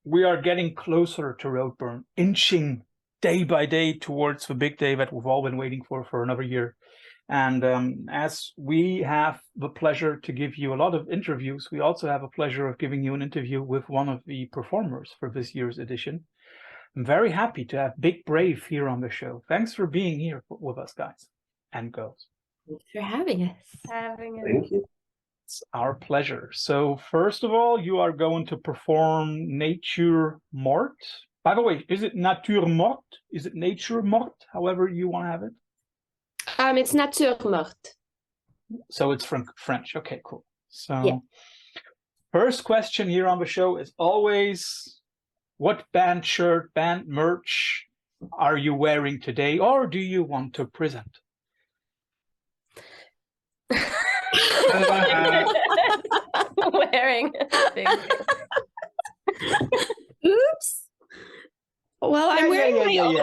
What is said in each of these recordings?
we are getting closer to Roadburn, inching day by day towards the big day that we've all been waiting for another year. And as we have the pleasure to give you a lot of interviews, we also have a pleasure of giving you an interview with one of the performers for this year's edition. I'm very happy to have Big Brave here on the show. Thanks for being here with us, guys and girls. Thanks for having us. Thank you. It's our pleasure. So first of all, you are going to perform Nature Mort. By the way, is it Nature Mort? Is it Nature Mort? However you want to have it. It's Nature Morte. So it's from French. Okay, cool. So yeah. First question here on the show is always, what band shirt, band merch are you wearing today, or do you want to present? Wearing Oops. Well, I'm wearing my own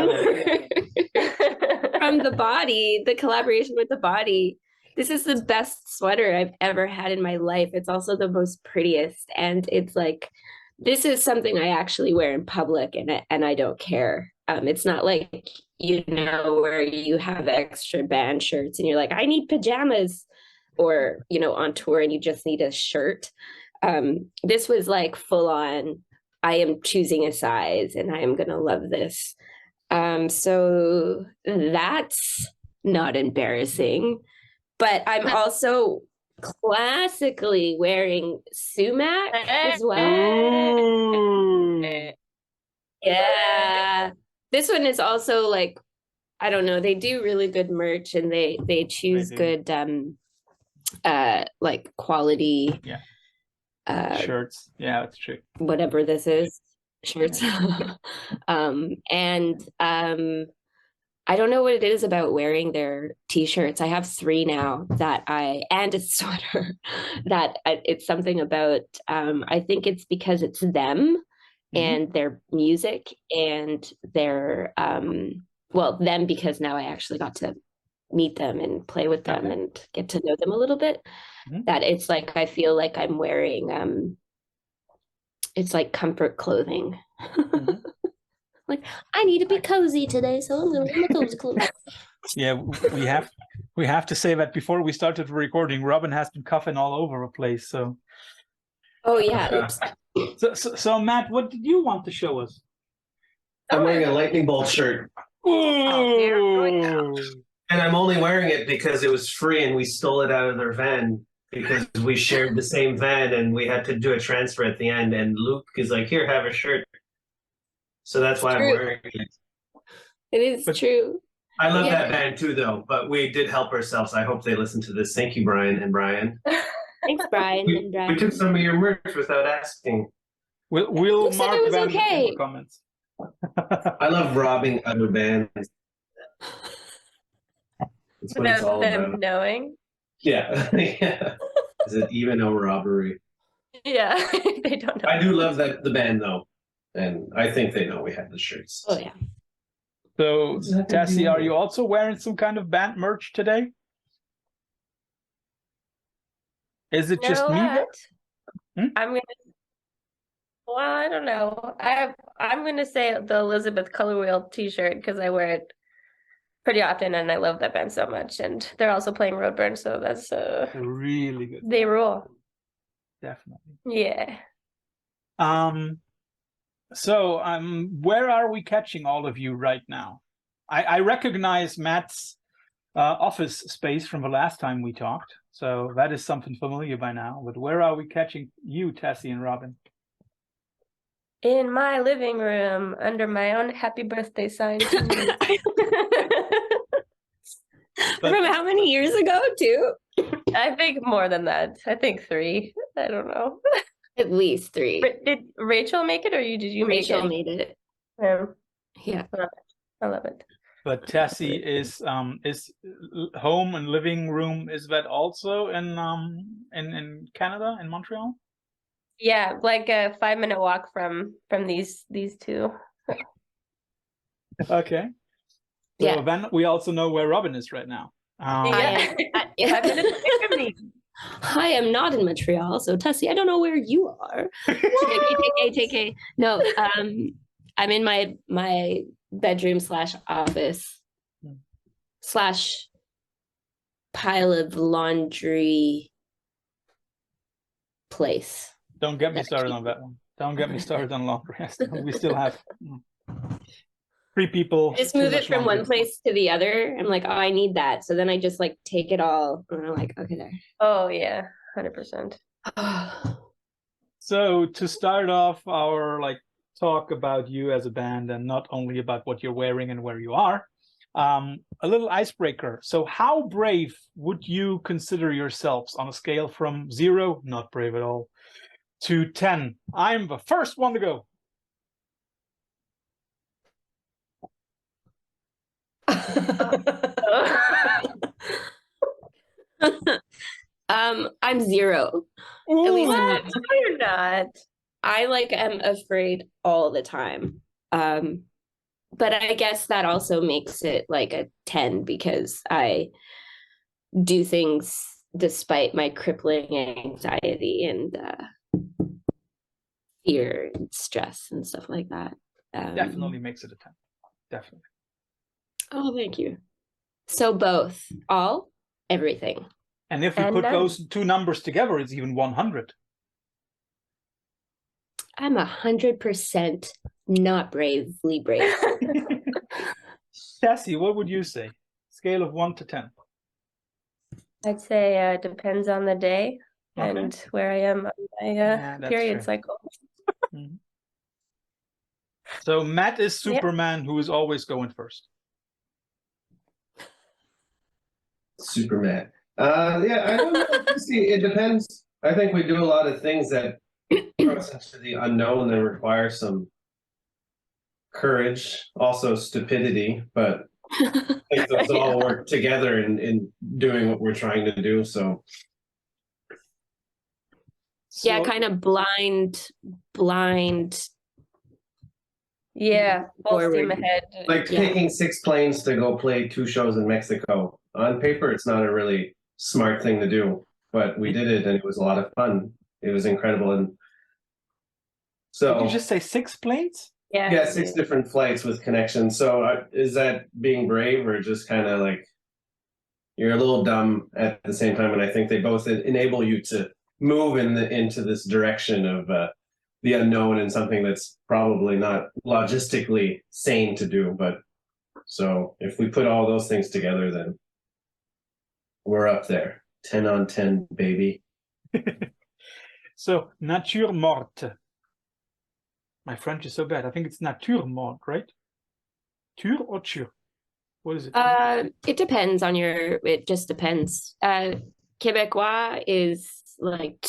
from The Body, the collaboration with The Body. This is the best sweater I've ever had in my life. It's also the most prettiest. And it's like, this is something I actually wear in public, and I don't care. It's not like, you know, where you have extra band shirts and you're like, I need pajamas, or, you know, on tour and you just need a shirt. This was like full on, I am choosing a size and I am going to love this. So that's not embarrassing, but I'm also classically wearing sumac as well. Yeah. This one is also like, I don't know, they do really good merch, and they choose good like quality shirts. Yeah, that's true. Whatever this is, shirts. I don't know what it is about wearing their t-shirts. I have 3 now and a sweater that it's something about, I think it's because it's them and their music and their, well, them, because now I actually got to meet them and play with them and get to know them a little bit, that it's like, I feel like I'm wearing, it's like comfort clothing. Like, I need to be cozy today, so I'm going to wear my cozy clothes. Yeah, we have to say that before we started recording, Robin has been coughing all over the place. So. Oh yeah. So Matt, what did you want to show us? I'm wearing a lightning bolt shirt. Ooh. And I'm only wearing it because it was free and we stole it out of their van, because we shared the same van and we had to do a transfer at the end. And Luke is like, here, have a shirt. So that's why I'm wearing it. It is true. I love that band too, though, but we did help ourselves. I hope they listen to this. Thank you, Brian and Brian. Thanks, Brian and Brian. We took some of your merch without asking. We'll mark it was them okay. in the comments. I love robbing other bands. That's what it's all them about. knowing. Yeah. Yeah. Is it even a robbery? Yeah, they don't know. I do love the band though, and I think they know we have the shirts. Oh yeah. So Tassie, are you also wearing some kind of band merch today? Is it just me? I'm gonna. Well, I don't know. I'm gonna say the Elizabeth Color Wheel T-shirt because I wear it pretty often, and I love that band so much. And they're also playing Roadburn, so that's really good. They rule. Definitely. Yeah. So where are we catching all of you right now? I recognize Matt's office space from the last time we talked, so that is something familiar by now. But where are we catching you, Tassie and Robin? In my living room, under my own happy birthday sign. From how many years ago, too? I think more than that. I think 3. I don't know. At least 3. Did Rachel make it, or did you make it? Rachel made it. Yeah. I love it. But Tassie is home and living room. Is that also in Canada, in Montreal? Yeah, like a 5-minute walk from these 2. Okay. So then we also know where Robin is right now. Yeah. 5 minutes away from me. I am not in Montreal, so Tessie, I don't know where you are. JK. No, I'm in my bedroom / office / pile of laundry place. Don't get me started on that one. Don't get me started on laundry. We still have 3 people. Just too move much it from laundry. one place to the other. I'm like, oh, I need that. So then I just like take it all, and I'm like, okay, there. Oh yeah, 100%. So to start off our like talk about you as a band, and not only about what you're wearing and where you are, a little icebreaker. So how brave would you consider yourselves on a scale from 0, not brave at all, to 10? I'm the first one to go. I'm 0. At least What? No, you're not. I like am afraid all the time. But I guess that also makes it like a 10 because I do things despite my crippling anxiety and fear and stress and stuff like that. Definitely makes it a 10. Definitely. Oh, thank you. So both, all, everything. And if we And put none. those 2 numbers together, it's even 100. I'm 100% not bravely brave. Tessie, what would you say? Scale of 1 to 10. I'd say depends on the day Okay. and where I am on my Yeah, that's period true. cycle. Mhm. So Matt is Yeah. Superman, who is always going first. Superman. Yeah, I don't know. See, it depends. I think we do a lot of things that throw us into the unknown that require some courage, also stupidity, but I think those all work together in doing what we're trying to do. So Yeah, So- kind of blind. Yeah, full steam Forward. ahead. like Yeah. taking 6 planes to go play 2 shows in Mexico. On paper, it's not a really smart thing to do, but we did it and it was a lot of fun. It was incredible. And Did so you just say 6 planes? yeah, 6 different flights with connections. So is that being brave or just kind of like you're a little dumb at the same time? And I think they both enable you to move into this direction of the unknown and something that's probably not logistically sane to do. But so if we put all those things together, then we're up there. 10 on 10, baby. So nature morte. My French is so bad. I think it's nature morte, right? Tur or tur? What is it? It depends on it just depends. Quebecois is like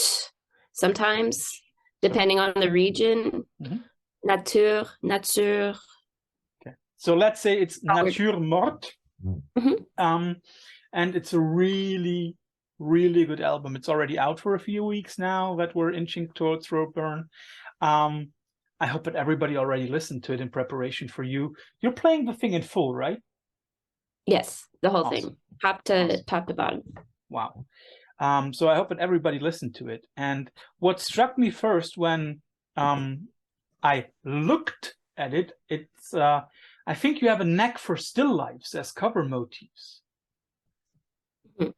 sometimes, depending on the region. Mhm. Nature. Okay. So let's say it's Outward. nature morte. Mhm. And it's a really, really good album. It's already out for a few weeks now that we're inching towards Roadburn. I hope that everybody already listened to it in preparation for you. You're playing the thing in full, right? Yes, the whole Awesome. thing, top to bottom. Wow. So I hope that everybody listened to it. And what struck me first when I looked at it, it's I think you have a knack for still lifes as cover motifs. Mhm.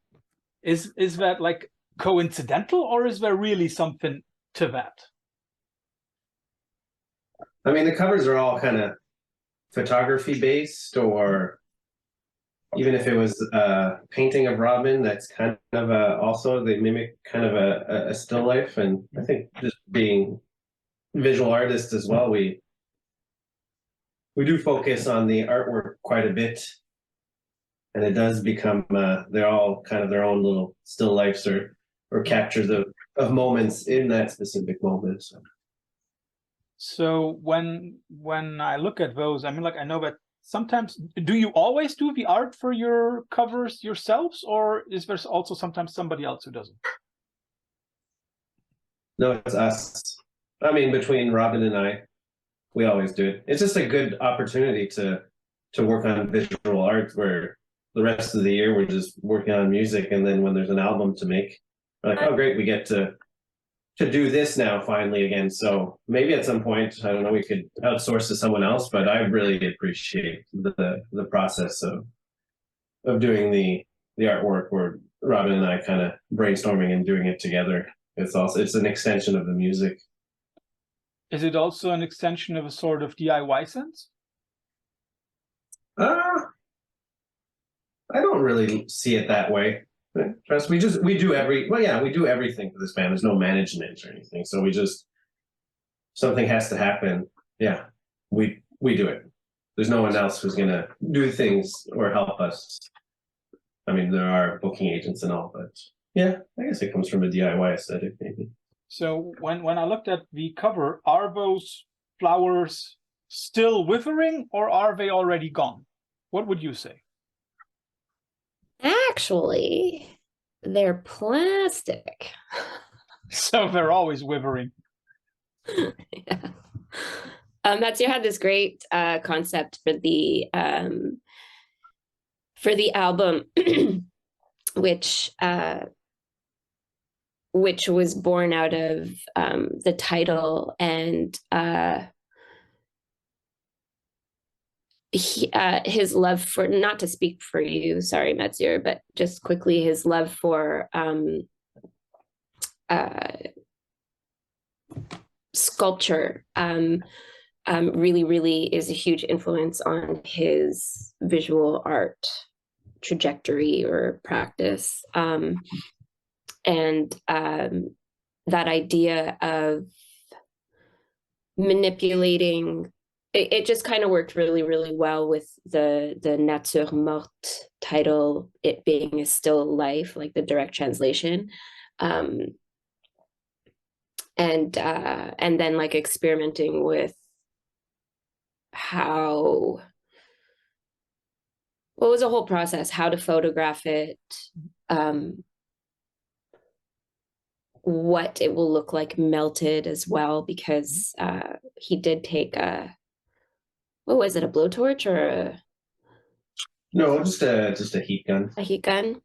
Is that like coincidental, or is there really something to that? I mean, the covers are all kind of photography based, or even if it was a painting of Robin, that's kind of also they mimic kind of a still life. And I think just being visual artists as well, we do focus on the artwork quite a bit, and it does become they're all kind of their own little still lifes or captures of moments in that specific moment. So when I look at those, I mean, like, I know that sometimes, do you always do the art for your covers yourselves, or is there also sometimes somebody else who does it? No, it's us. I mean, between Robin and I, we always do it. It's just a good opportunity to work on visual art where the rest of the year we're just working on music, and then when there's an album to make, We're like, oh great, we get to do this now finally again. So maybe at some point, I don't know, we could outsource to someone else, but I really appreciate the process of doing the artwork where Robin and I kind of brainstorming and doing it together. It's an extension of the music. Is it also an extension of a sort of DIY sense? I don't really see it that way. Trust we do we do everything for this band. There's no management or anything. So something has to happen. Yeah. We do it. There's no one else who's gonna do things or help us. I mean, there are booking agents and all, but yeah, I guess it comes from a DIY aesthetic, maybe. So when I looked at the cover, are those flowers still withering or are they already gone? What would you say? Actually, they're plastic. So they're always withering. Yeah. Matthew had this great concept for the album, which was born out of the title and his love for, not to speak for you, sorry, Metzger, but just quickly, his love for sculpture really, really is a huge influence on his visual art trajectory or practice. And that idea of manipulating, it just kind of worked really, really well with the Nature Morte title, it being a still life, like the direct translation. And then like experimenting with what was the whole process, how to photograph it, what it will look like melted as well, because he did take what was it, a blowtorch or No, just a heat gun. a heat gun?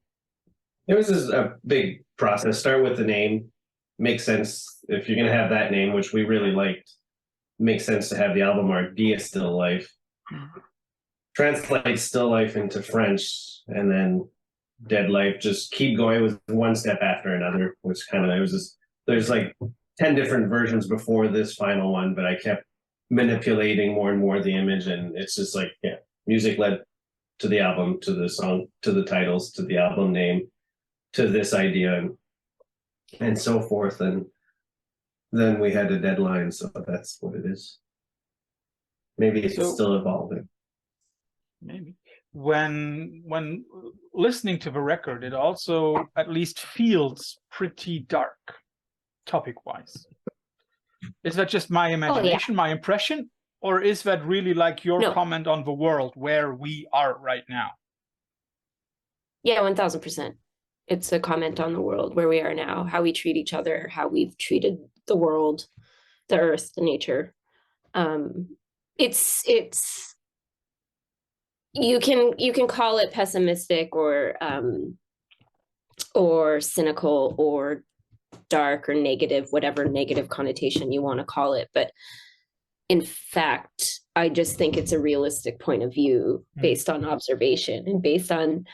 It was a big process. Start with the name. Makes sense if you're gonna have that name, which we really liked. Makes sense to have the album art be a still life. Translate still life into French, and then dead life. Just keep going with one step after another, which there's like 10 different versions before this final one, but I kept manipulating more and more the image, and it's just like, yeah, music led to the album, to the song, to the titles, to the album name, to this idea, and so forth. And then we had a deadline, so that's what it is. Maybe it's still evolving. Maybe. When listening to the record, it also at least feels pretty dark, topic-wise. Is that just my imagination, my impression, or is that really like your comment on the world where we are right now? Yeah, 1000%. It's a comment on the world where we are now, how we treat each other, how we've treated the world, the earth, the nature. It's you can call it pessimistic or cynical or dark or negative, whatever negative connotation you want to call it. But in fact, I just think it's a realistic point of view based on observation and based on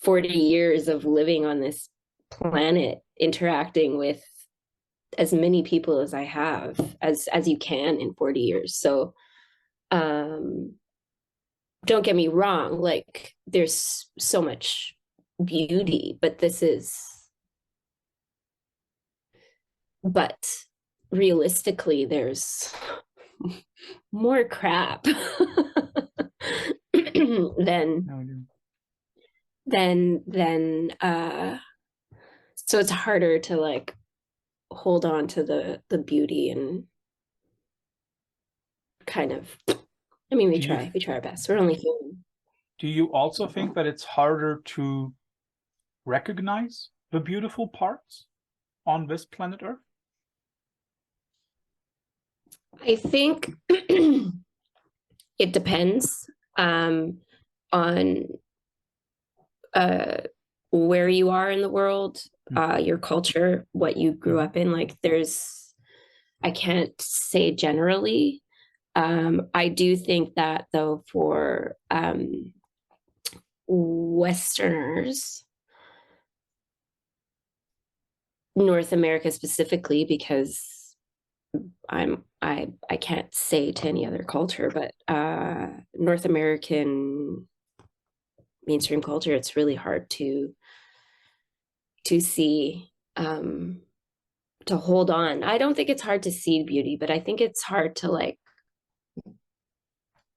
40 years of living on this planet, interacting with as many people as I have, as you can in 40 years. So don't get me wrong, like there's so much beauty, but realistically there's more crap than so it's harder to like hold on to the beauty and kind of, I mean, we try our best. We're only human. Do you also think that it's harder to recognize the beautiful parts on this planet Earth? I think it depends on where you are in the world, your culture, what you grew up in. Like I can't say generally. I do think that though for Westerners, North America specifically, because I can't say to any other culture, but North American mainstream culture, it's really hard to see, to hold on. I don't think it's hard to see beauty, but I think it's hard to like,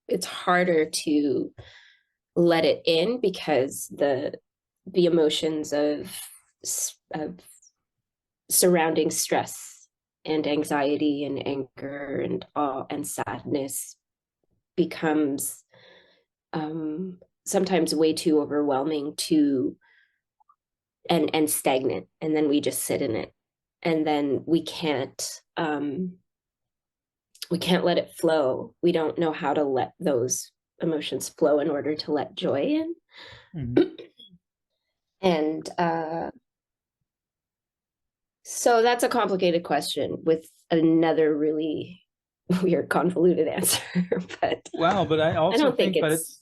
it's harder to let it in because the emotions of surrounding stress and anxiety and anger and awe and sadness becomes sometimes way too overwhelming to and stagnant, and then we just sit in it, and then we can't let it flow. We don't know how to let those emotions flow in order to let joy in. And so that's a complicated question with another really weird convoluted answer. But I also don't think that it's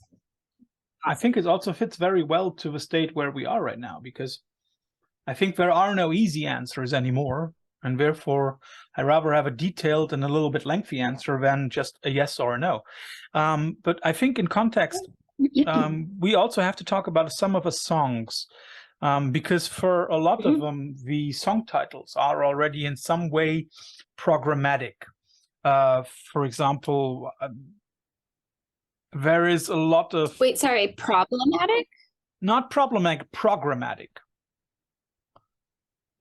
I think it also fits very well to the state where we are right now, because I think there are no easy answers anymore, and therefore I rather have a detailed and a little bit lengthy answer than just a yes or a no. But I think in context, we also have to talk about some of the songs, because for a lot of them, the song titles are already in some way programmatic. For example, there is a lot of... Wait, sorry, problematic? Not problematic, programmatic.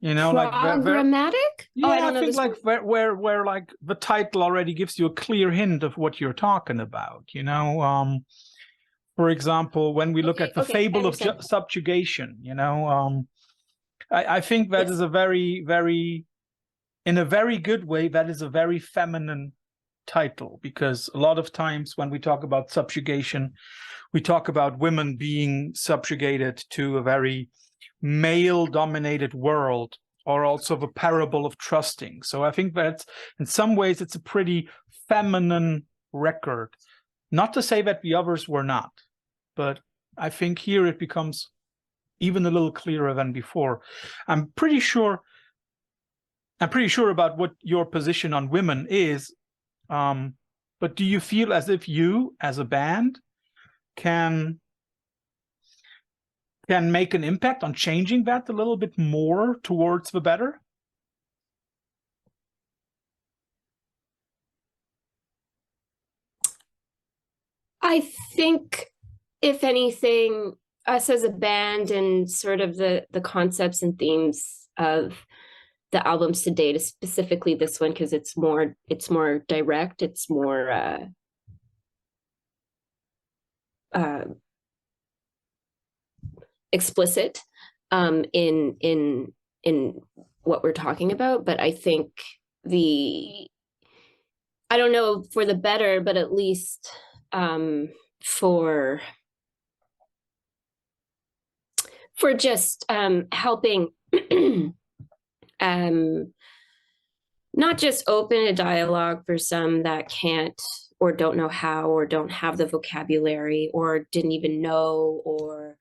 You know, programmatic? Yeah, I don't know think like where like the title already gives you a clear hint of what you're talking about. You know, for example, when we look at the fable of subjugation, you know, I think that is a very, very, in a very good way, that is a very feminine title, because a lot of times when we talk about subjugation, we talk about women being subjugated to a very male-dominated world, or also the parable of trusting. So I think that in some ways it's a pretty feminine record. Not to say that the others were not, but I think here it becomes even a little clearer than before. I'm pretty sure about what your position on women is, but do you feel as if you, as a band, can make an impact on changing that a little bit more towards the better? I think, if anything, us as a band and sort of the concepts and themes of the albums to date, specifically this one, because it's more direct, it's more explicit in what we're talking about. But I think I don't know for the better, but at least for just helping not just open a dialogue for some that can't or don't know how or don't have the vocabulary or didn't even know, or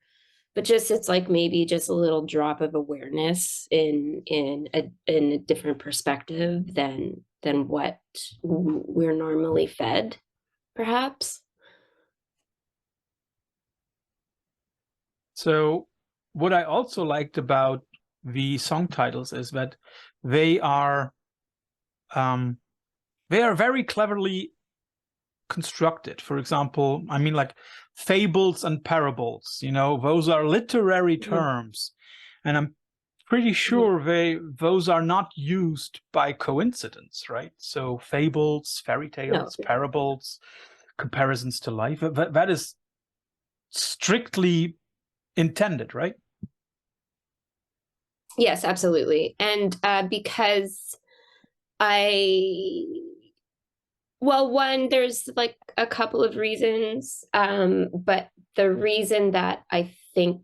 but just it's like maybe just a little drop of awareness in a different perspective than what we're normally fed, perhaps. So what I also liked about the song titles is that they are very cleverly constructed. For example, I mean, like fables and parables, you know, those are literary terms, and I'm pretty sure those are not used by coincidence, right? So fables, fairy tales, parables, comparisons to life, that is strictly intended, right? Yes, absolutely. And because one, there's like a couple of reasons, but the reason that I think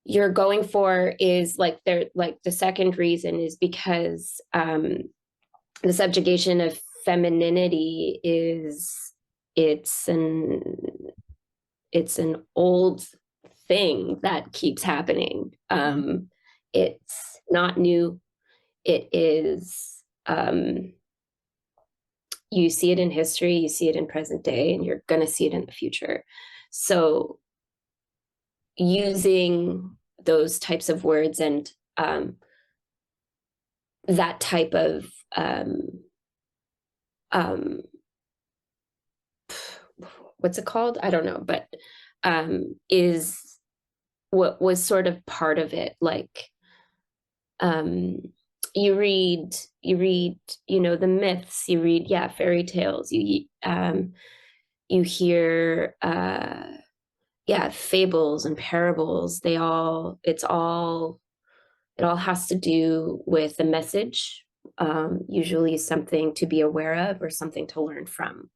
you're going for is like the second reason is because the subjugation of femininity it's an old thing that keeps happening. It's not new. It is you see it in history, you see it in present day, and you're going to see it in the future. So using those types of words and that type of what's it called? I don't know, but is what was sort of part of it. Like you read, the myths, you read, fairy tales, you hear fables and parables. It all has to do with a message, usually something to be aware of or something to learn from.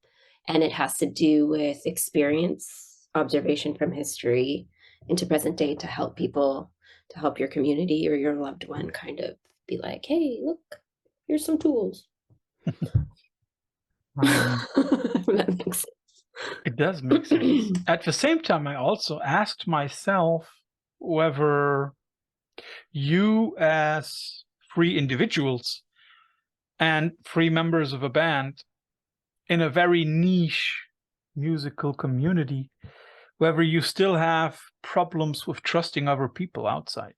And it has to do with experience, observation from history into present day to help people, to help your community or your loved one kind of be like, hey, look, here's some tools. That makes sense. It does make sense. At the same time, I also asked myself whether you as free individuals and free members of a band in a very niche musical community, whether you still have problems with trusting other people outside.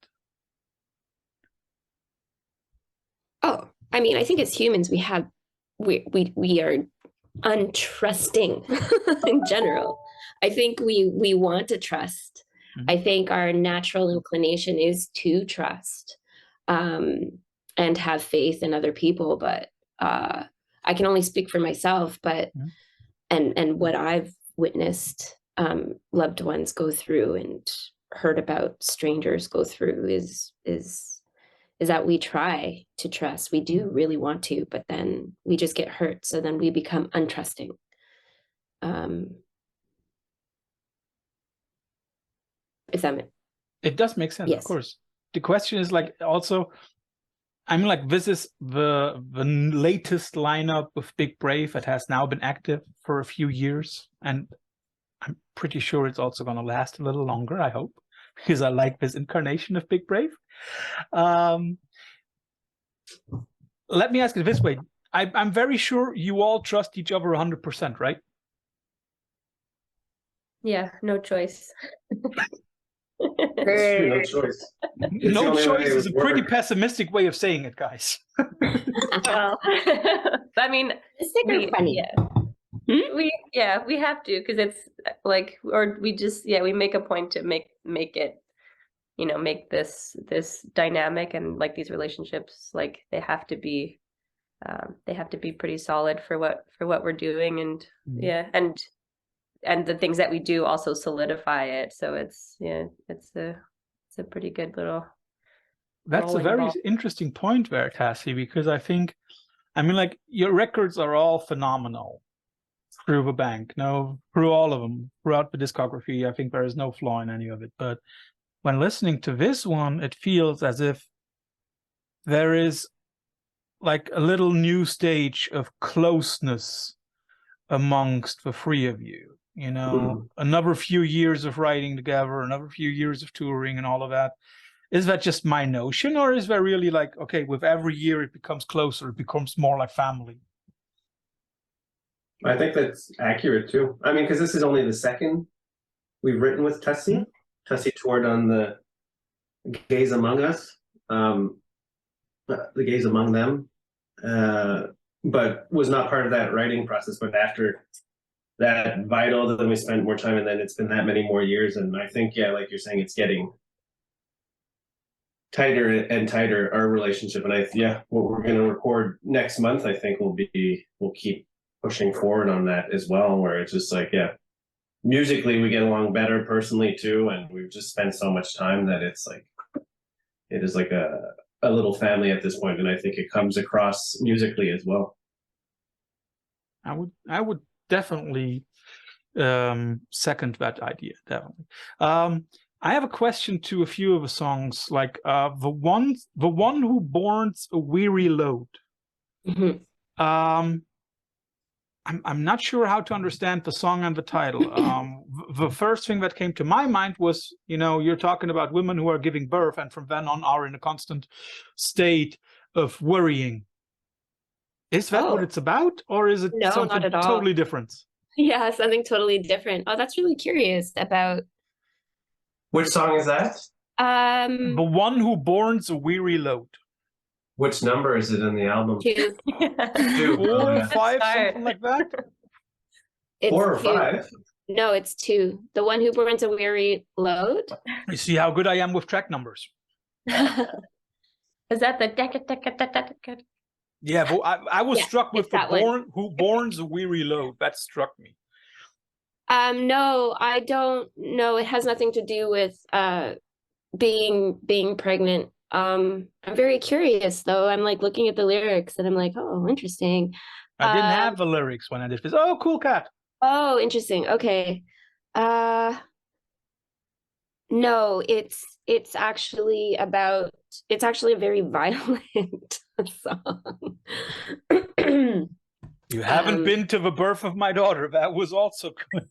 Oh, I mean, I think as humans, we are untrusting in general. I think we want to trust. Mm-hmm. I think our natural inclination is to trust and have faith in other people. But I can only speak for myself. But and what I've witnessed loved ones go through and heard about strangers go through is that we try to trust. We do really want to, but then we just get hurt. So then we become untrusting. If that it does make sense, yes. Of course. The question is like also, I mean, like this is the latest lineup of Big Brave that has now been active for a few years, and I'm pretty sure it's also going to last a little longer, I hope, because I like this incarnation of Big Brave. Let me ask it this way. I'm very sure you all trust each other 100%, right? Yeah, no choice. No choice. No choice is a pretty pessimistic way of saying it, guys. Well, I mean, funny. Yeah. We have to, because it's like, or we just, we make a point to make it, make this dynamic and like these relationships, like they have to be pretty solid for what we're doing, and and the things that we do also solidify it. So it's a pretty good little. That's a very interesting point there, Tassie, because I mean, like your records are all phenomenal through the bank, through all of them, throughout the discography. I think there is no flaw in any of it. But when listening to this one, it feels as if there is like a little new stage of closeness amongst the three of you. Another few years of writing together, another few years of touring and all of that. Is that just my notion, or is there really like, okay, with every year it becomes closer, it becomes more like family? I think that's accurate too. I mean, because this is only the second we've written with Tassie. Mm-hmm. Tassie toured on the Gays Among Us, the Gays Among Them, but was not part of that writing process. But after that Vital, then we spent more time, and then it's been that many more years. And I think, like you're saying, it's getting tighter and tighter, our relationship. And what we're going to record next month, I think we'll keep pushing forward on that as well, where it's just like, musically we get along better personally too. And we've just spent so much time that it is like a little family at this point. And I think it comes across musically as well. I would definitely second that idea. Definitely. I have a question to a few of the songs, like the one who borns a weary load. Mhm. I'm not sure how to understand the song and the title. The first thing that came to my mind was, you're talking about women who are giving birth and from then on are in a constant state of worrying. Is that what Oh. it's about, or is it No, not something at all. totally different? Yeah, something totally different. Oh, that's really curious about. Which song is that? The one who borns a weary load. Which number is it in the album? 2. 2. 4, yeah. 5, Start. something like that. It's 4 or 2. 5? No, it's 2. The one who burns a weary load. You see how good I am with track numbers. Is that the Yeah, but I was Yeah, struck with it's the that one. who borns a weary load. That struck me. No, I don't know. It has nothing to do with being pregnant. I'm very curious though. I'm like looking at the lyrics and I'm like, oh, interesting. I didn't have the lyrics when I did this. Oh, cool cat. Oh, interesting. Okay. No, it's actually a very violent song. You haven't been to the birth of my daughter. That was also good.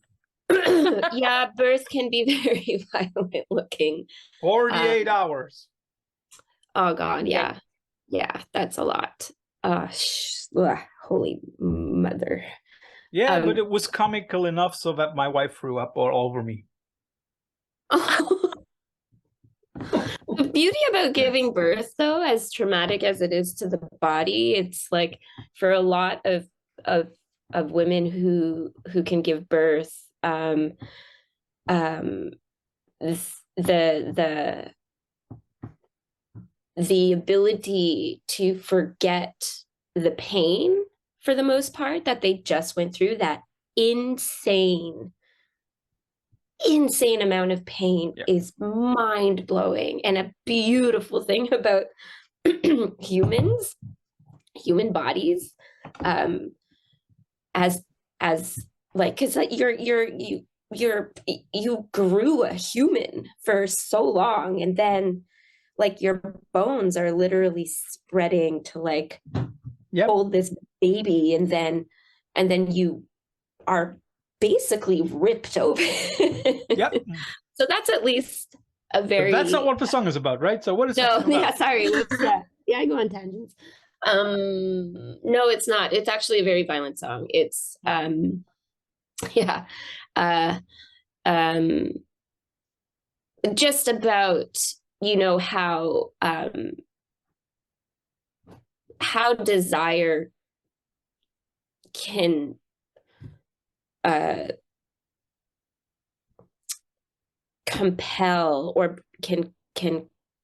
Yeah, birth can be very violent looking. 48 hours. Oh God, yeah. Yeah, that's a lot. Holy mother. Yeah, but it was comical enough so that my wife threw up all over me. The beauty about giving birth, though, as traumatic as it is to the body, it's like for a lot of women who can give birth, the ability to forget the pain for the most part that they just went through, that insane amount of pain is mind-blowing, and a beautiful thing about human bodies, as like, because you grew a human for so long, and then like your bones are literally spreading to like hold this baby, and then you are basically ripped open. Yep. So that's at least a very. But that's not what the song is about, right? So what is No, it about? yeah, sorry. Yeah, I go on tangents. No, it's not. It's actually a very violent song. It's just about, how desire can compel, or can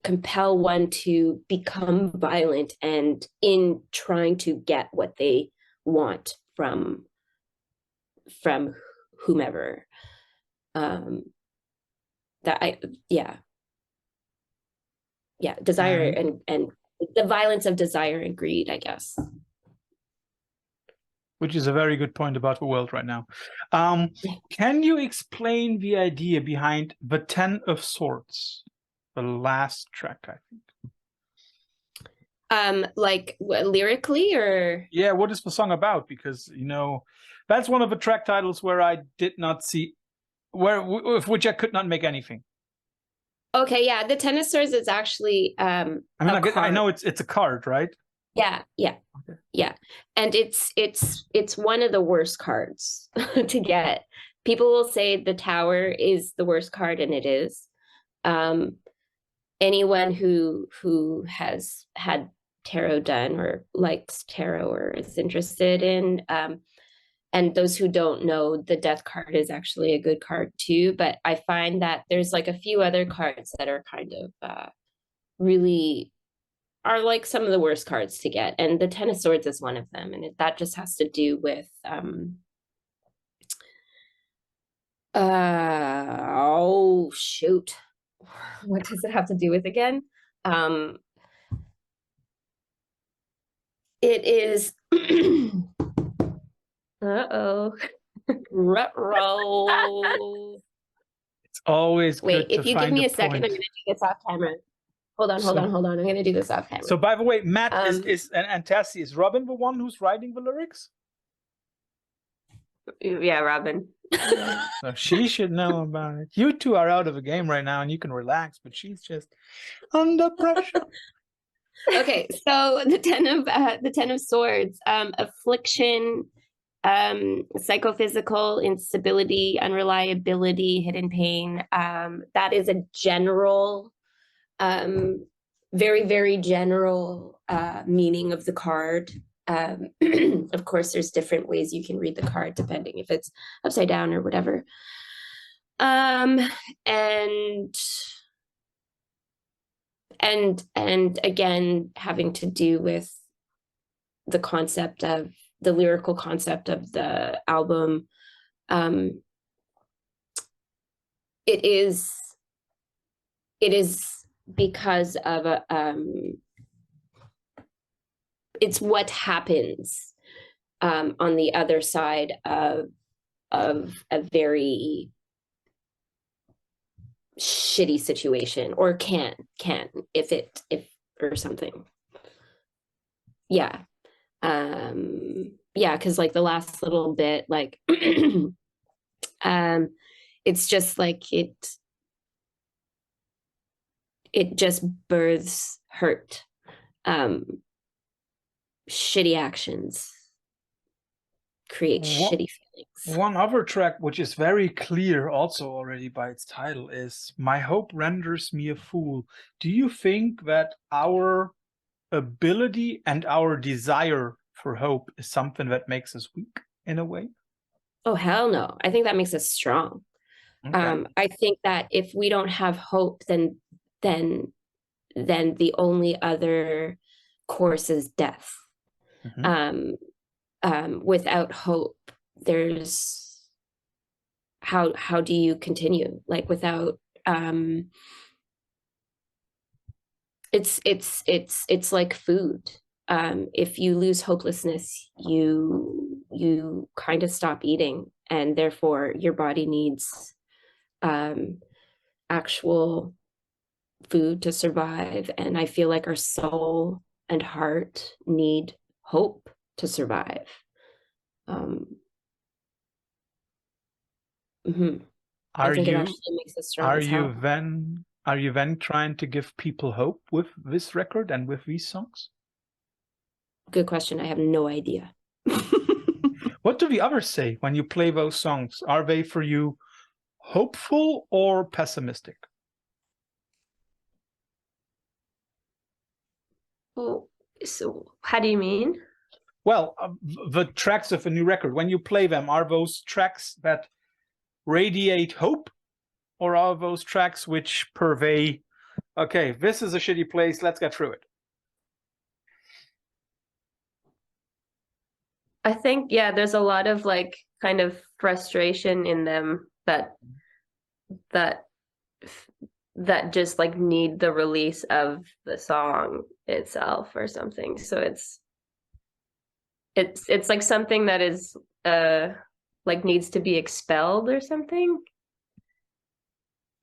compel one to become violent, and in trying to get what they want from whomever. Desire and the violence of desire and greed, I guess. Which is a very good point about the world right now. Can you explain the idea behind the 10 of Swords, the last track, I think? Like lyrically, or? Yeah, what is the song about? Because, that's one of the track titles where I did not see, which I could not make anything. Okay, yeah, the 10 of Swords is actually I know it's a card, right? Yeah. Okay. Yeah. And it's one of the worst cards to get. People will say the Tower is the worst card, and it is. Anyone who has had tarot done, or likes tarot, or is interested in, and those who don't know, the Death card is actually a good card too. But I find that there's like a few other cards that are kind of really are like some of the worst cards to get, and the 10 of Swords is one of them, and that just has to do with oh shoot, what does it have to do with again? It is ruh-roh. It's always Wait, good to if you give find me a a second, I'm point. gonna do this off camera. Hold on. I'm gonna do this off camera. So by the way, Matt Um, and Tassie, is Robin the one who's writing the lyrics? Yeah, Robin. So she should know about it. You two are out of the game right now and you can relax, but she's just under pressure. Okay, so the Ten of Swords, affliction, psychophysical instability, unreliability, hidden pain. That is a general, very, very general meaning of the card. Of course, there's different ways you can read the card depending if it's upside down or whatever. And again, having to do with the concept of the lyrical concept of the album. It is because of it's what happens on the other side of a very shitty situation, or can if or something. Yeah. Yeah, because like the last little bit, like it's just like it just births hurt, shitty actions create shitty feelings. One other track which is very clear also already by its title is My Hope Renders Me a Fool. Do you think that our ability and our desire for hope is something that makes us weak in a way? Oh, hell no. I think that makes us strong. Okay. I think that if we don't have hope, then the only other course is death. Without hope, there's how do you continue? Like without it's like food. If you lose hopelessness, you kind of stop eating, and therefore your body needs actual food to survive. And I feel like our soul and heart need hope to survive. I think it actually makes us strong as hell. Are you then trying to give people hope with this record and with these songs? Good question. I have no idea. What do the others say when you play those songs? Are they for you hopeful or pessimistic? Oh, so how do you mean? Well, the tracks of a new record, when you play them, are those tracks that radiate hope, or are those tracks which purvey, okay, this is a shitty place, let's get through it? I think, yeah, there's a lot of like kind of frustration in them that just like need the release of the song itself or something. So it's like something that is like needs to be expelled or something.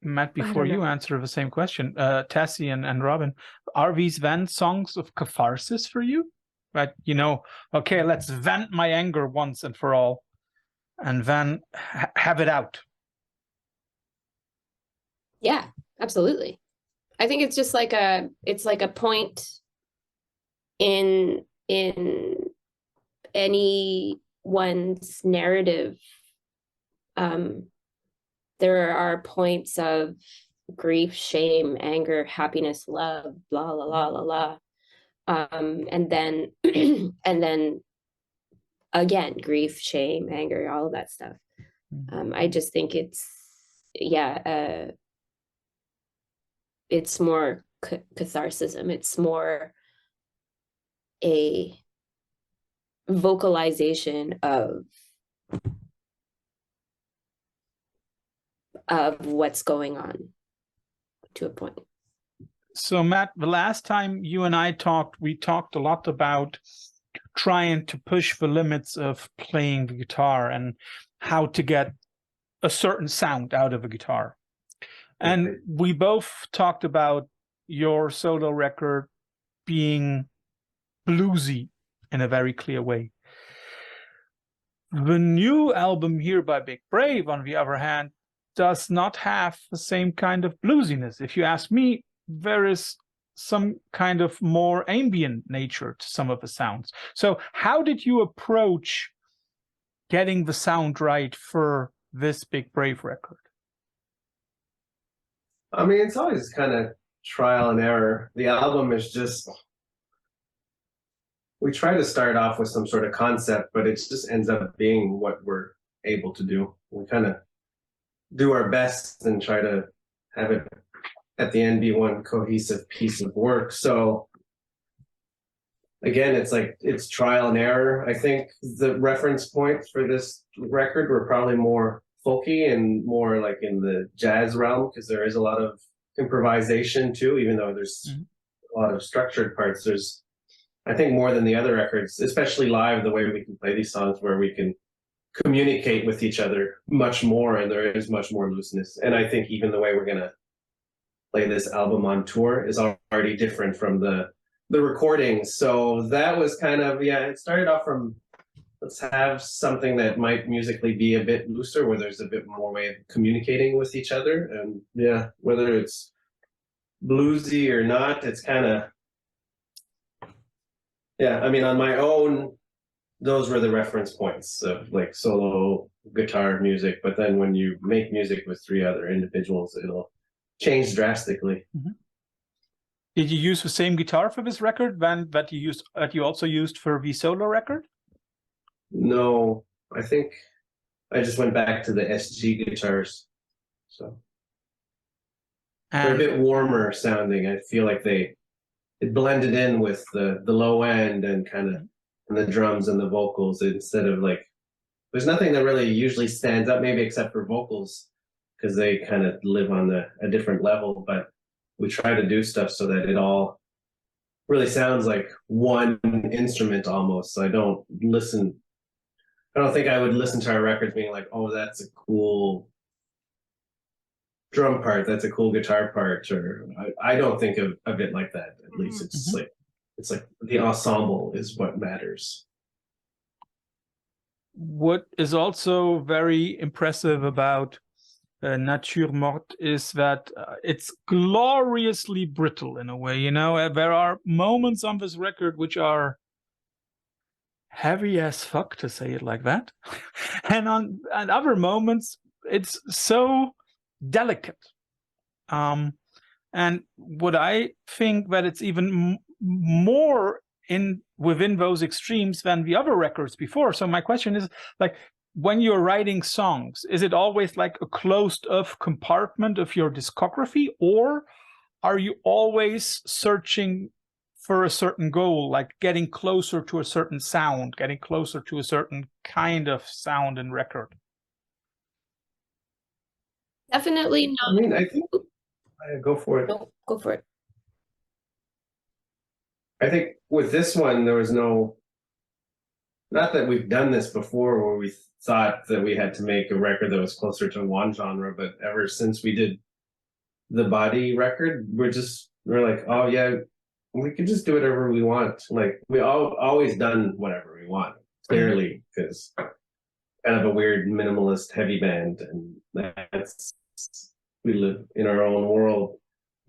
Matt, before you answer the same question, Tassie and Robin, are these then songs of catharsis for you? Right, you know, okay, let's vent my anger once and for all, and then have it out. Yeah, absolutely. I think it's just like it's like a point in anyone's narrative. There are points of grief, shame, anger, happiness, love, blah, blah, blah, blah, blah. And then and then again, grief, shame, anger, all of that stuff. I just think it's it's more catharsism. It's more a vocalization of what's going on to a point. So Matt, the last time you and I talked, we talked a lot about trying to push the limits of playing the guitar and how to get a certain sound out of a guitar. And we both talked about your solo record being bluesy in a very clear way. The new album here by Big Brave, on the other hand, does not have the same kind of bluesiness. If you ask me, there is some kind of more ambient nature to some of the sounds. So how did you approach getting the sound right for this Big Brave record? I mean, it's always kind of trial and error. The album is just, we try to start off with some sort of concept, but it just ends up being what we're able to do. We kind of do our best and try to have it at the end be one cohesive piece of work. So again, it's like, it's trial and error. I think the reference points for this record were probably more folky and more like in the jazz realm, because there is a lot of improvisation too, even though there's a lot of structured parts. There's, I think, more than the other records, especially live, the way we can play these songs where we can communicate with each other much more, and there is much more looseness. And I think even the way we're gonna play this album on tour is already different from the recordings. So that was kind of, yeah, it started off from, let's have something that might musically be a bit looser, where there's a bit more way of communicating with each other. And yeah, whether it's bluesy or not, it's kind of, yeah, I mean, on my own, those were the reference points of like solo guitar music. But then when you make music with three other individuals, it'll change drastically. Did you use the same guitar for this record that you also used for the solo record? No, I think I just went back to the SG guitars. So they're a bit warmer sounding. I feel like it blended in with the low end and kind of and the drums and the vocals, instead of like, there's nothing that really usually stands up, maybe except for vocals, because they kind of live on a different level. But we try to do stuff so that it all really sounds like one instrument almost. So I don't think I would listen to our records being like, oh, that's a cool drum part, that's a cool guitar part, or I don't think of it like that. At least it's like the ensemble is what matters. What is also very impressive about Nature Morte is that it's gloriously brittle in a way. You know, there are moments on this record which are heavy as fuck, to say it like that, and other moments it's so delicate. And what I think that it's even more within those extremes than the other records before. So my question is, like, when you're writing songs, is it always like a closed off compartment of your discography, or are you always searching for a certain goal, like getting closer to a certain sound, getting closer to a certain kind of sound and record? Definitely not. I mean, I think, go for it. No, go for it. I think with this one, there was not that we've done this before where we thought that we had to make a record that was closer to one genre, but ever since we did the Body record, we're like, oh yeah, we can just do whatever we want. Like, we always done whatever we want, clearly, because kind of a weird minimalist heavy band, and we live in our own world.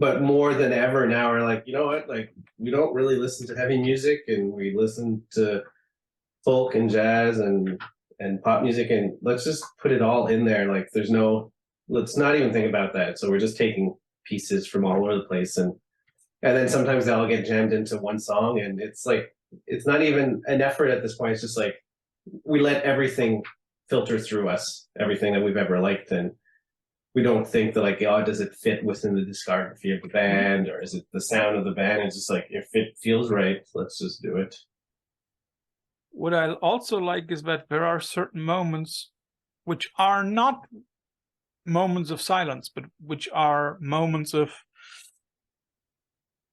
But more than ever now, we're like, you know what? Like, we don't really listen to heavy music, and we listen to folk and jazz and pop music, and let's just put it all in there. Like, let's not even think about that. So we're just taking pieces from all over the place, and then sometimes they'll get jammed into one song, and it's like, it's not even an effort at this point. It's just like, we let everything filter through us, everything that we've ever liked, and we don't think that, like, oh, does it fit within the discography of the band, or is it the sound of the band? It's just like, if it feels right, let's just do it. What I also like is that there are certain moments which are not moments of silence, but which are moments of,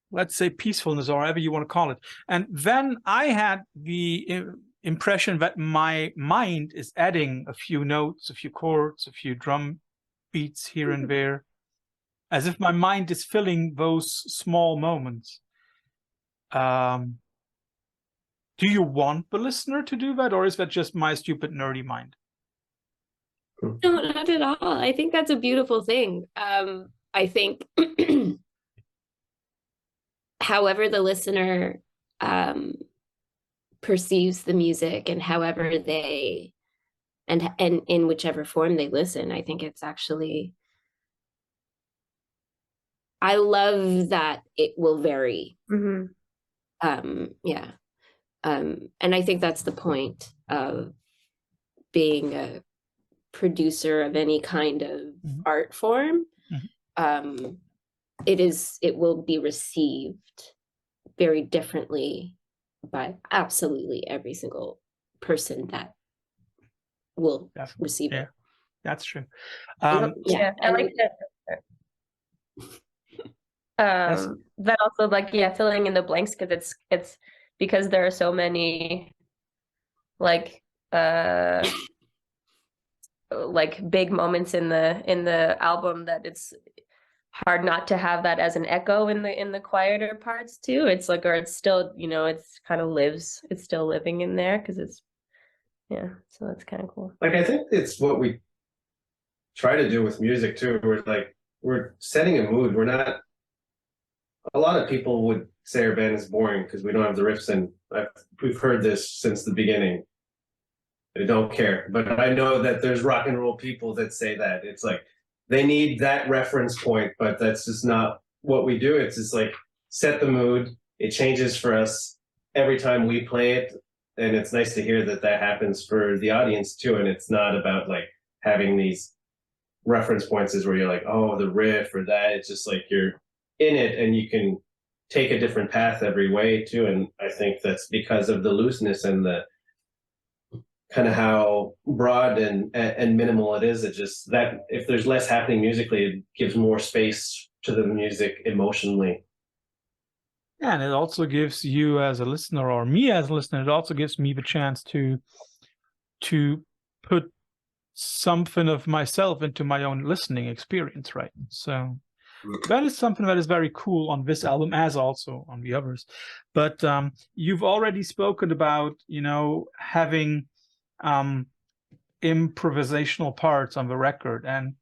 let's say, peacefulness, or however you want to call it. And then I had the impression that my mind is adding a few notes, a few chords, a few drum beats here and there. as if my mind is filling those small moments. Do you want the listener to do that, or is that just my stupid nerdy mind? No, not at all. I think that's a beautiful thing. I think however the listener perceives the music and however they and in whichever form they listen, I think it's actually, I love that it will vary. Yeah. And I think that's the point of being a producer of any kind of art form. It will be received very differently by absolutely every single person that will receive it. That's true. Yeah, I like that. That also, like, filling in the blanks, because it's because there are so many like big moments in the album that it's hard not to have that as an echo in the quieter parts too. It's like, or it's still, it's kind of lives, it's still living in there because it's, so that's kind of cool. Like, I think it's what we try to do with music too. We're setting a mood. We're not, a lot of people would say our band is boring because we don't have the riffs, and we've heard this since the beginning. I don't care, but I know that there's rock and roll people that say that. It's like they need that reference point, but that's just not what we do. It's just like set the mood. It changes for us every time we play it, and it's nice to hear that that happens for the audience too. And it's not about like having these reference points is where you're like, oh, the riff or that. It's just like you're in it and you can take a different path every way too. And I think that's because of the looseness and the kind of how broad and minimal it is. It just that if there's less happening musically, it gives more space to the music emotionally. Yeah, and it also gives you as a listener, or me as a listener, it also gives me the chance to put something of myself into my own listening experience, right? So that is something that is very cool on this album, as also on the others. But you've already spoken about, having improvisational parts on the record, and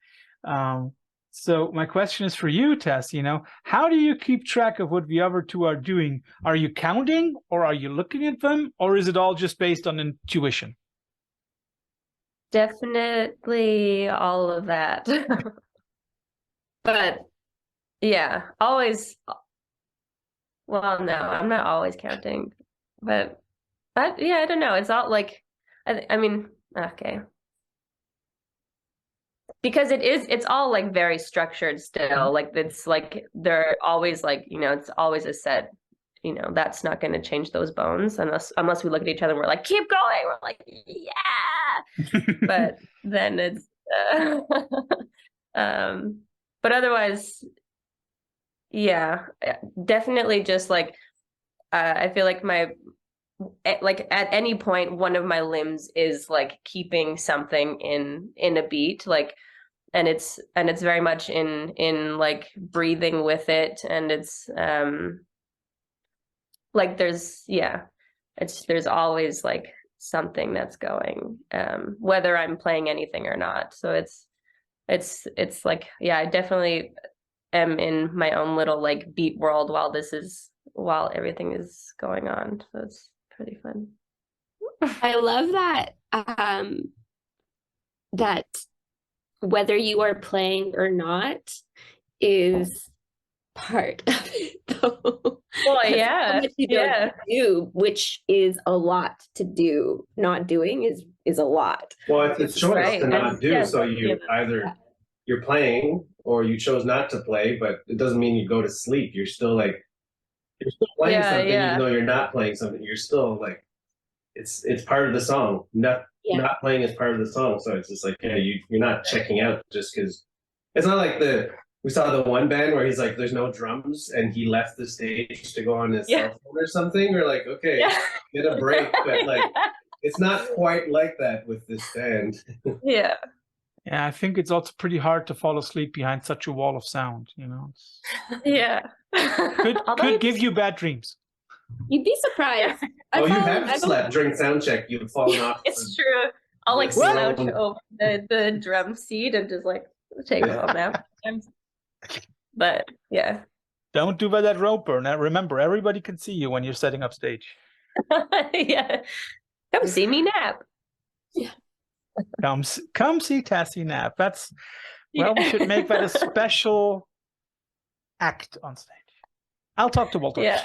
so my question is for you, Tess. How do you keep track of what the other two are doing? Are you counting, or are you looking at them, or is it all just based on intuition? Definitely all of that. But yeah, always. Well, no, I'm not always counting, but yeah, I don't know. It's all like, I mean, okay. Because it's all like very structured still. Like it's like they're always like, it's always a set, that's not going to change those bones unless we look at each other and we're like, keep going. We're like, yeah. But then it's but otherwise, yeah, definitely just like I feel like like at any point one of my limbs is like keeping something in a beat, like, and it's very much in like breathing with it, and it's like there's always like something that's going, whether I'm playing anything or not. So it's like, yeah, I definitely am in my own little like beat world while everything is going on. So it's pretty fun. I love that that whether you are playing or not is part of it, though. Well, yeah, you don't do, which is a lot to do. Not doing is a lot. Well, it's a choice right. to not do. So you either you're playing or you chose not to play, but it doesn't mean you go to sleep. You're still playing something, even though you're not playing something. You're still like, it's part of the song. Not playing is part of the song. So it's just like, you're not checking out just because. It's not like we saw the one band where he's like, there's no drums, and he left the stage to go on his cell phone or something. We're like, okay, get a break. But like, it's not quite like that with this band. Yeah. Yeah, I think it's also pretty hard to fall asleep behind such a wall of sound, you know. Yeah. Although Could give you bad dreams. You'd be surprised. Oh, you I've have slept during sound check. You've fallen off. It's true. I'll like What? slouch over the drum seat and just like take a little nap. But yeah. Don't do that roper. Now remember, everybody can see you when you're setting up stage. Yeah. Come see me nap. Come see Tassie nap. That's well, we should make that a special act on stage. I'll talk to Walter. Yeah.